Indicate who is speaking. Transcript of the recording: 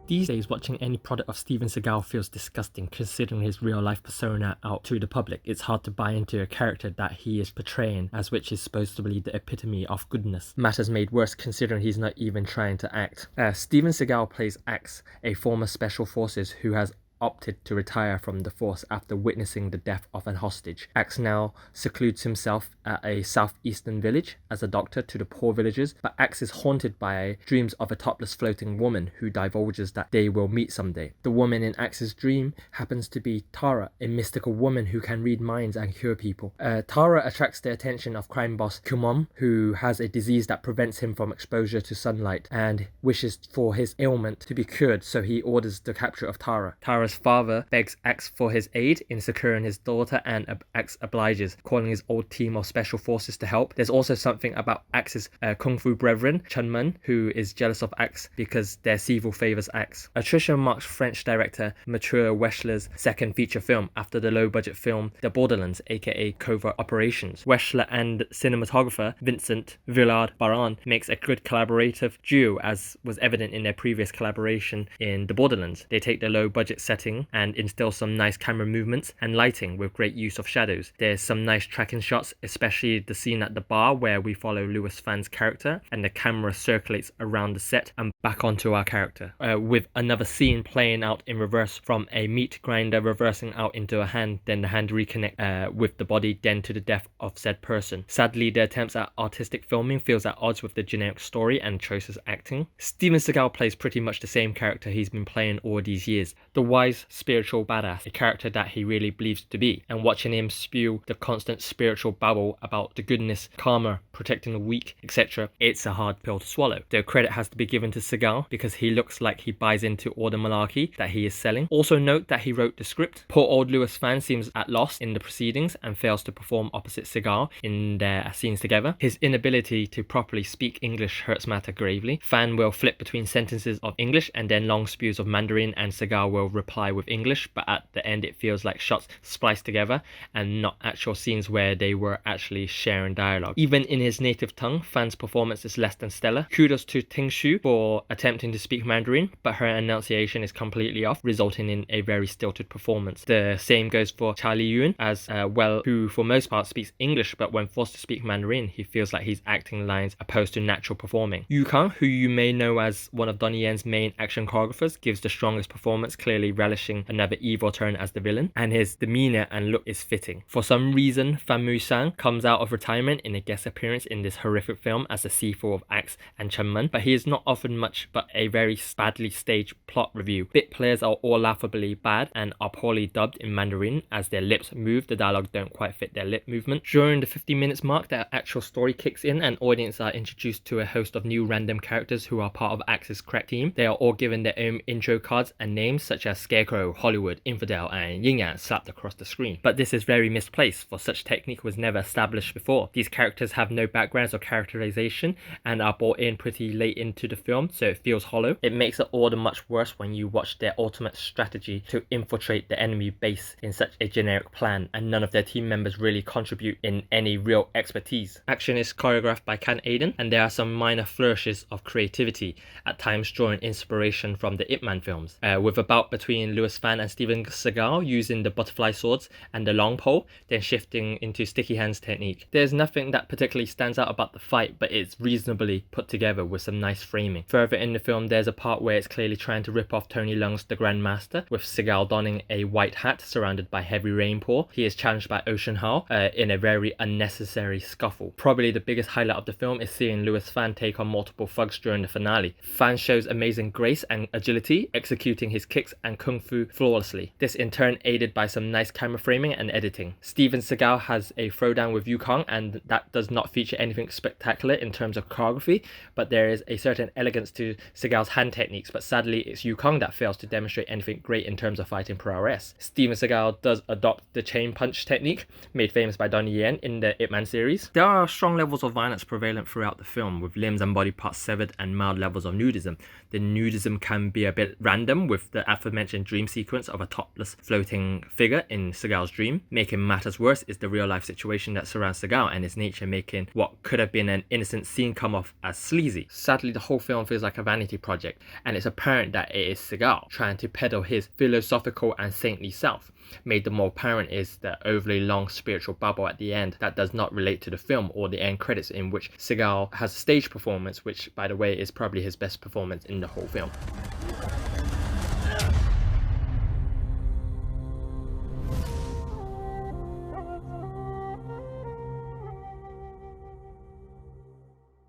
Speaker 1: These days, watching any product of Steven Seagal feels disgusting considering his real-life persona out to the public. It's hard to buy into a character that he is portraying as which is supposed to be the epitome of goodness. Matters made worse considering he's not even trying to act. Steven Seagal plays Axe, a former special forces who has opted to retire from the force after witnessing the death of an hostage. Axe now secludes himself at a southeastern village as a doctor to the poor villagers, but Axe is haunted by dreams of a topless floating woman who divulges that they will meet someday. The woman in Axe's dream happens to be Tara, a mystical woman who can read minds and cure people. Tara attracts the attention of crime boss Kumon, who has a disease that prevents him from exposure to sunlight and wishes for his ailment to be cured, so he orders the capture of Tara. Tara's father begs Axe for his aid in securing his daughter, and Axe obliges, calling his old team of special forces to help. There's also something about Axe's kung fu brethren, Chunman, who is jealous of Axe because their Siu favours Axe. Attrition marks French director Mathieu Weschler's second feature film after the low-budget film The Borderlands, aka Covert Operations. Weschler and cinematographer Vincent Villard-Baron makes a good collaborative duo, as was evident in their previous collaboration in The Borderlands. They take the low-budget setting and instill some nice camera movements and lighting with great use of shadows. There's some nice tracking shots, especially the scene at the bar where we follow Louis Fan's character and the camera circulates around the set and back onto our character, with another scene playing out in reverse from a meat grinder reversing out into a hand, then the hand reconnect with the body, then to the death of said person. Sadly, the attempts at artistic filming feels at odds with the generic story and choices acting. Steven Seagal plays pretty much the same character he's been playing all these years, the wise spiritual badass, a character that he really believes to be, and watching him spew the constant spiritual babble about the goodness, karma, protecting the weak, etc., it's a hard pill to swallow. Though credit has to be given to Seagal because he looks like he buys into all the malarkey that he is selling. Also note that he wrote the script. Poor old Louis Fan seems at loss in the proceedings and fails to perform opposite Seagal in their scenes together. His inability to properly speak English hurts matter gravely. Fan will flip between sentences of English and then long spews of Mandarin, and Seagal will reply with English, but at the end it feels like shots spliced together and not actual scenes where they were actually sharing dialogue. Even in his native tongue, Fan's performance is less than stellar. Kudos to Ting Shu for attempting to speak Mandarin, but her enunciation is completely off, resulting in a very stilted performance. The same goes for Charlie Yuen as well, who for most part speaks English, but when forced to speak Mandarin, he feels like he's acting lines opposed to natural performing. Yu Kang, who you may know as one of Donnie Yen's main action choreographers, gives the strongest performance, clearly relishing another evil turn as the villain, and his demeanor and look is fitting. For some reason, Fan Mu-sang comes out of retirement in a guest appearance in this horrific film as the Sifu of Axe and Chunman, but he is not offered much but a very badly staged plot review. Bit players are all laughably bad and are poorly dubbed in Mandarin, as their lips move, the dialogue don't quite fit their lip movement. During the 50 minutes mark, the actual story kicks in and audience are introduced to a host of new random characters who are part of Axe's crack team. They are all given their own intro cards and names such as Scarecrow, Hollywood, Infidel and Yin Yang slapped across the screen. But this is very misplaced, for such technique was never established before. These characters have no backgrounds or characterization and are brought in pretty late into the film, so it feels hollow. It makes it all the much worse when you watch their ultimate strategy to infiltrate the enemy base in such a generic plan, and none of their team members really contribute in any real expertise. Action is choreographed by Can Aiden, and there are some minor flourishes of creativity, at times drawing inspiration from the Ip Man films, with a bout between Louis Fan and Steven Seagal using the butterfly swords and the long pole, then shifting into sticky hands technique. There's nothing that particularly stands out about the fight, but it's reasonably put together with some nice framing. Further in the film, there's a part where it's clearly trying to rip off Tony Leung's The Grandmaster, with Seagal donning a white hat surrounded by heavy rainpour. He is challenged by Ocean Hall in a very unnecessary scuffle. Probably the biggest highlight of the film is seeing Louis Fan take on multiple thugs during the finale. Fan shows amazing grace and agility, executing his kicks and kung fu flawlessly. This in turn aided by some nice camera framing and editing. Steven Seagal has a throwdown with Yu Kang, and that does not feature anything spectacular in terms of choreography, but there is a certain elegance to Seagal's hand techniques, but sadly it's Yu Kang that fails to demonstrate anything great in terms of fighting prowess. Steven Seagal does adopt the chain punch technique, made famous by Donnie Yen in the Ip Man series. There are strong levels of violence prevalent throughout the film, with limbs and body parts severed and mild levels of nudism. The nudism can be a bit random, with the aforementioned imagined dream sequence of a topless floating figure in Seagal's dream. Making matters worse is the real life situation that surrounds Seagal and his nature, making what could have been an innocent scene come off as sleazy. Sadly, the whole film feels like a vanity project, and it's apparent that it is Seagal trying to peddle his philosophical and saintly self. Made the more apparent is the overly long spiritual bubble at the end that does not relate to the film, or the end credits in which Seagal has a stage performance, which by the way is probably his best performance in the whole film.